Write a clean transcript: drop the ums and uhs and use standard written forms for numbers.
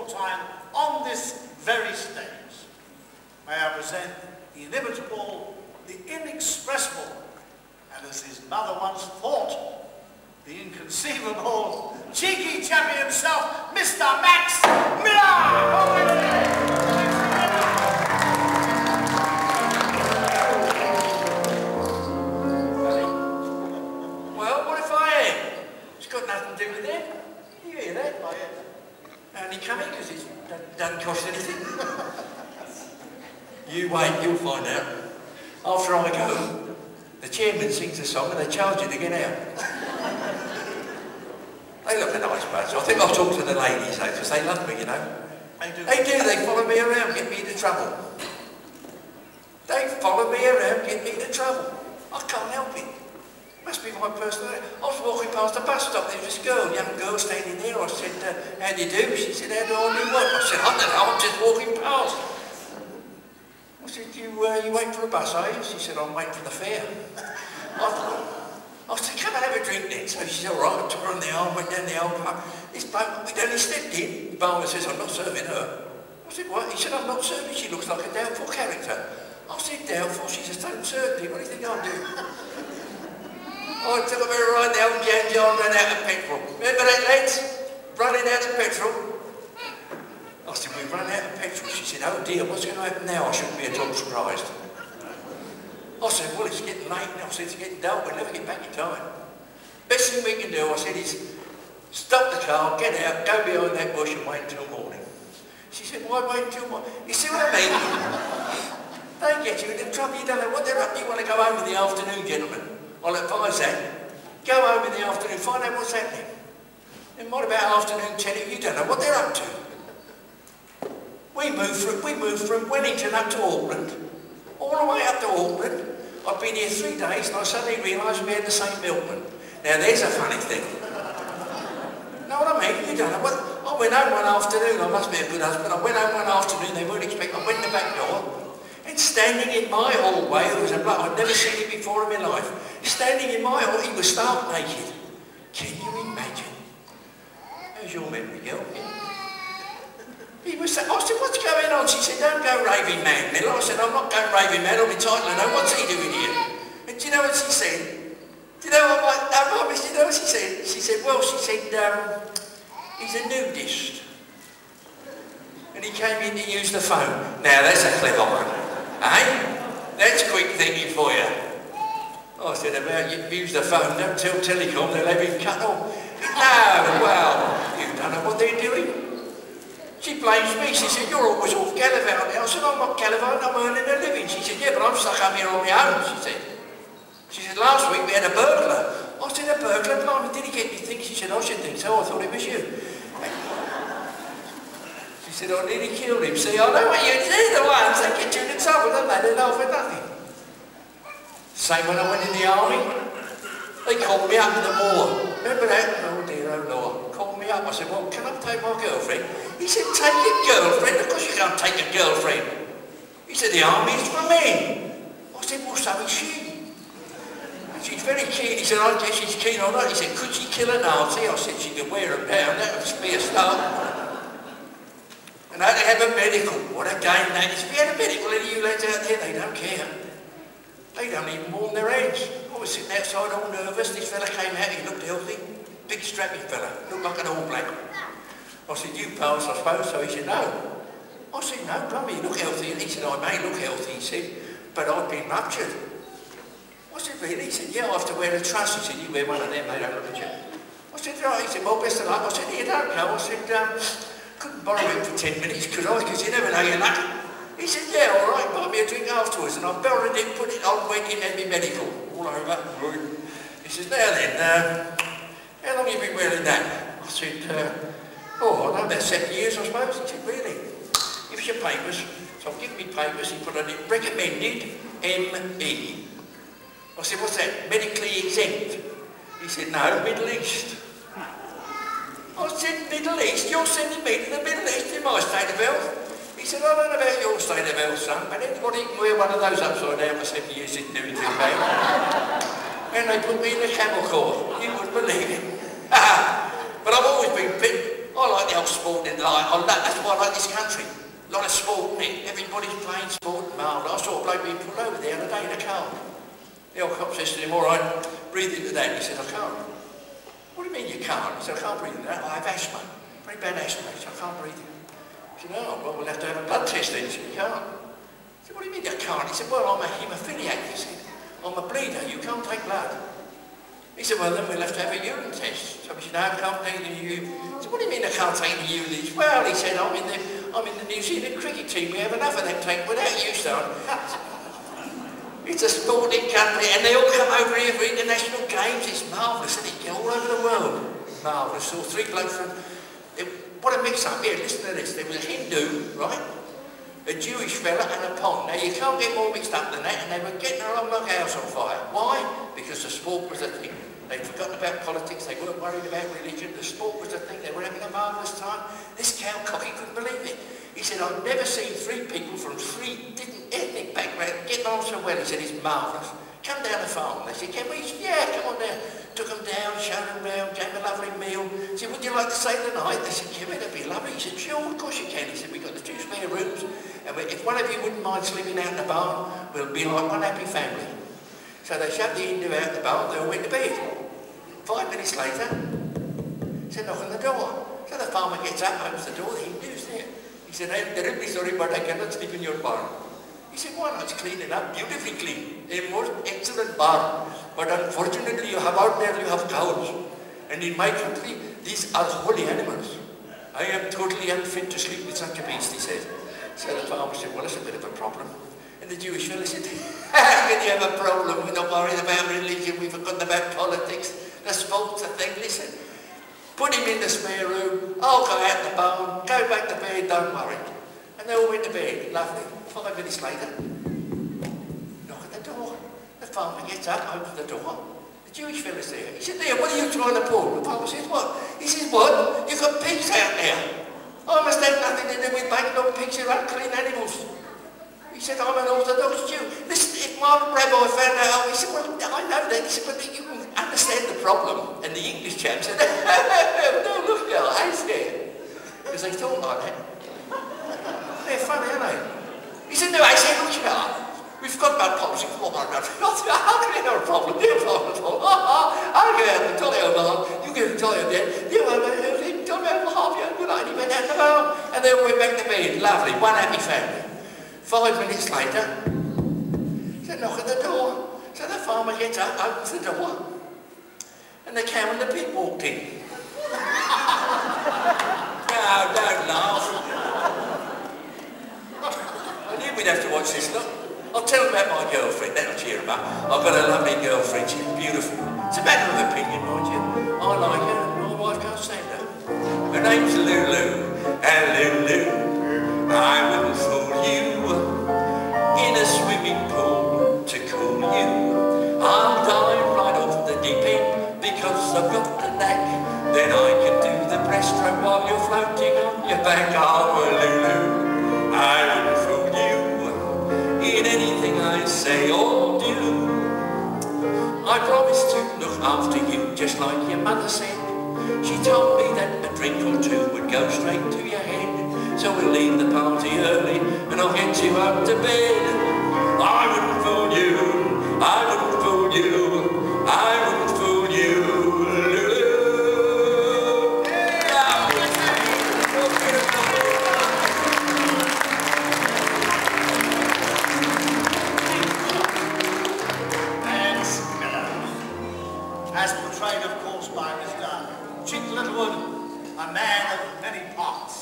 more time on this very stage. May I present the inimitable, the inexpressible, and as his mother once thought, the inconceivable, cheeky chappie himself, Mr. Max Miller! Got nothing to do with that. You hear that? Only come in because it doesn't cost anything. You wait, you'll find out. After I go, the chairman sings a song and they charge you to get out. They look a nice bunch. I think I'll talk to the ladies though, because they love me, you know. They do, they follow me around, get me into trouble. They follow me around, get me into trouble. I can't help it. Must be my personality. I was walking past a bus stop, there was this girl, young girl standing there. I said, how do you do? She said, how do I do what? I said, I don't know, I'm just walking past. I said, you wait for a bus, are you? She said, I'm waiting for the fare. I said, come and have a drink then. So she said, all right, I took her on the arm, went down the old park. This bloke, we'd only stepped in. The barman says, I'm not serving her. I said, what? He said, I'm not serving, she looks like a doubtful character. I said, doubtful? She says, don't serve me, what do you think I'll do? I took a bit of ride, the old Jan John ran out of petrol. Remember that, lads? Running out of petrol? I said, we've run out of petrol. She said, oh dear, what's going to happen now? I shouldn't be at all surprised. I said, well, it's getting late now. I said, it's getting dull, we'll never get back in time. Best thing we can do, I said, is stop the car, get out, go behind that bush and wait until morning. She said, why wait until morning? You see what I mean? They get you into trouble, you don't know what they're up to. You want to go home in the afternoon, gentlemen. I'll advise that. Go home in the afternoon, find out what's happening. And what about afternoon 10 if you don't know what they're up to? We moved from Wellington up to Auckland, all the way up to Auckland. I've been here 3 days and I suddenly realised we had the same milkman. Now there's a funny thing. Know what I mean? You don't know what. I went home one afternoon, I must be a good husband. I went home one afternoon, they weren't expecting. I went in the back door. And standing in my hallway, there was a bloke, I'd never seen him before in my life. Standing in my hall, he was stark naked. Can you imagine? How's your memory, girl? He was, I said, what's going on? She said, don't go raving mad, Miller. I said, I'm not going raving mad, I'm entitled to know. What's he doing here? And do you know what she said? Do you know what do you know what she said? She said, well, he's a nudist. And he came in to use the phone. Now, that's a clever one. Eh? That's quick thinking for you. I said, about you use the phone, don't tell Telecom, they'll have him cut off. No, well, you don't know what they're doing. She blames me. She said, you're always off gallivanting. I said, I'm not gallivanting, I'm earning a living. She said, yeah, but I'm stuck up here on my own, she said. She said, last week we had a burglar. I said, a burglar? Blimey, did he get anything? She said, I should think so, I thought it was you. She said, I nearly killed him. See, I know what you do, the ones, they get you into trouble, don't they? They laugh at nothing. Same when I went in the army. They called me up in the war. Remember that? Oh dear, oh Lord. Called me up. I said, well, can I take my girlfriend? He said, take your girlfriend? Of course you can't take a girlfriend. He said, the army is for men. I said, well, so is she. She's very keen. He said, I guess she's keen on that. He said, could she kill a Nazi? I said, she could wear them down. That would be a start. And I had to have a medical. What a game that is. If you had a medical, any of you lads out there, they don't care. They don't even warm their heads. I was sitting outside all nervous. This fella came out, he looked healthy. Big strappy fella, looked like an all black. I said, you pass, I suppose. So he said, no. I said, no, Brummy, you look healthy. And he said, I may look healthy, he said, but I've been ruptured. I said, really? He said, yeah, I have to wear a truss. He said, you wear one of them, they don't look at you. I said, right. He said, well, best of luck. I said, you don't know. I said, couldn't borrow him for 10 minutes, could I? Because you never know your luck. He said, yeah, all right, buy me a drink afterwards. And I borrowed it, put it on, went in, had me medical. All over. He says, now then, how long have you been wearing that? I said, oh, I know, about 7 years, I suppose. He said, really? Give us your papers. So I've given me papers. He put on it, recommended ME. I said, what's that? Medically exempt? He said, no, Middle East. I said, Middle East? You're sending me to the Middle East in my state of health? He said, I don't know about your state of health, son, but anybody can wear one of those upside down for 7 years didn't do anything bad. And they put me in the camel corps. You wouldn't believe it. But I've always been fit. I like the old sport in life. That's why I like this country. A lot of sport, isn't it? Everybody's playing sport and marvellous. I saw a bloke being pulled over the other day in a car. The old cop says to him, all right, breathe into that. He says, I can't. What do you mean you can't? He said, I can't breathe into that. I have asthma. Very bad asthma. He said, I can't breathe in it. He said, oh, well, we'll have to have a blood test then. He said, you can't. He said, what do you mean you can't? He said, well, I'm a haemophiliac. He said, I'm a bleeder. You can't take blood. He said, well, then we'll have to have a urine test. So he said, no, I can't take the urine. He said, what do you mean I can't take the urine? He said, well, he said, I'm in the New Zealand cricket team. We have enough of them taken without you, son. It's a sporting country, and they all come over here for international games. It's marvellous, isn't it? All over the world. Marvellous. Saw three blokes from... What a mix-up. Here, listen to this. There was a Hindu, right? A Jewish fella and a Pong. Now, you can't get more mixed up than that, and they were getting along like a house on fire. Why? Because the sport was a thing. They'd forgotten about politics, they weren't worried about religion, the sport was a thing, they were having a marvellous time. This cow cocky couldn't believe it. He said, I've never seen three people from three different ethnic backgrounds getting on so well. He said, it's marvellous. Come down the farm. They said, can we? He said, yeah, come on down. Took them down, showed them round, gave them a lovely meal. He said, would you like to stay the night? They said, yeah, that'd be lovely. He said, sure, of course you can. He said, we've got the 2 spare rooms, and if one of you wouldn't mind sleeping out in the barn, we'll be like one happy family. So they shoved the Hindu out the barn, they all went to bed. 5 minutes later, said, knock on the door. So the farmer gets up, opens the door, the Hindu's there. He said, I'm terribly sorry, but I cannot sleep in your barn. He said, why not? It's clean enough, beautifully clean. A most excellent barn. But unfortunately, you have out there, you have cows. And in my country, these are holy animals. I am totally unfit to sleep with such a beast, he said. So the farmer said, well, that's a bit of a problem. And the Jewish fellow said, how can you have a problem? We're not worried about religion, we've forgotten about politics. The sport's a thing, listen. Put him in the spare room, I'll go out the barn, go back to bed, don't worry. And they all went to bed, lovely. 5 minutes later, knock at the door. The farmer gets up, opens the door. The Jewish fella's there. He said, there, what are you trying to pull? The farmer says, what? He says, what? You've got pigs out there. I must have nothing to do with banging on pigs, you're unclean animals. He said, I'm an Orthodox Jew. Listen, if my rabbi found out, he said, well, I know that. He said, but you can understand the problem. And the English chap said, no, look, girl, I said. Because they thought like that. They're funny, aren't they? He said, no, I said, look, you know, we forgot about politics. How can you have a problem? No problem at all. I'll go out and tell you about it. You go and tell you that. You go and tell me about half your good idea. He went out the bar. And then we went back to bed. Lovely. One happy family. 5 minutes later, they knock at the door. So the farmer gets up, opens the door, and the cow and the pig walked in. No, don't laugh. I knew we'd have to watch this, look. I'll tell them about my girlfriend, that'll cheer them up. I've got a lovely girlfriend, she's beautiful. It's a matter of opinion, mind you. I like her, and my wife can't stand her. Her name's Lulu, and Lulu, I wouldn't fool you. In a swimming pool to cool you. I'll dive right off the deep end because I've got the knack. Then I can do the breaststroke while you're floating on your back. Oh, Lulu, I wouldn't fool you in anything I say or do. I promise to look after you just like your mother said. She told me that a drink or two would go straight to your head. So we'll leave the party early and I'll get you up to bed. I wouldn't fool you, I wouldn't fool you, I wouldn't fool you. Thanks, as portrayed, of course, by Mr. Chic Littlewood, a man of many parts.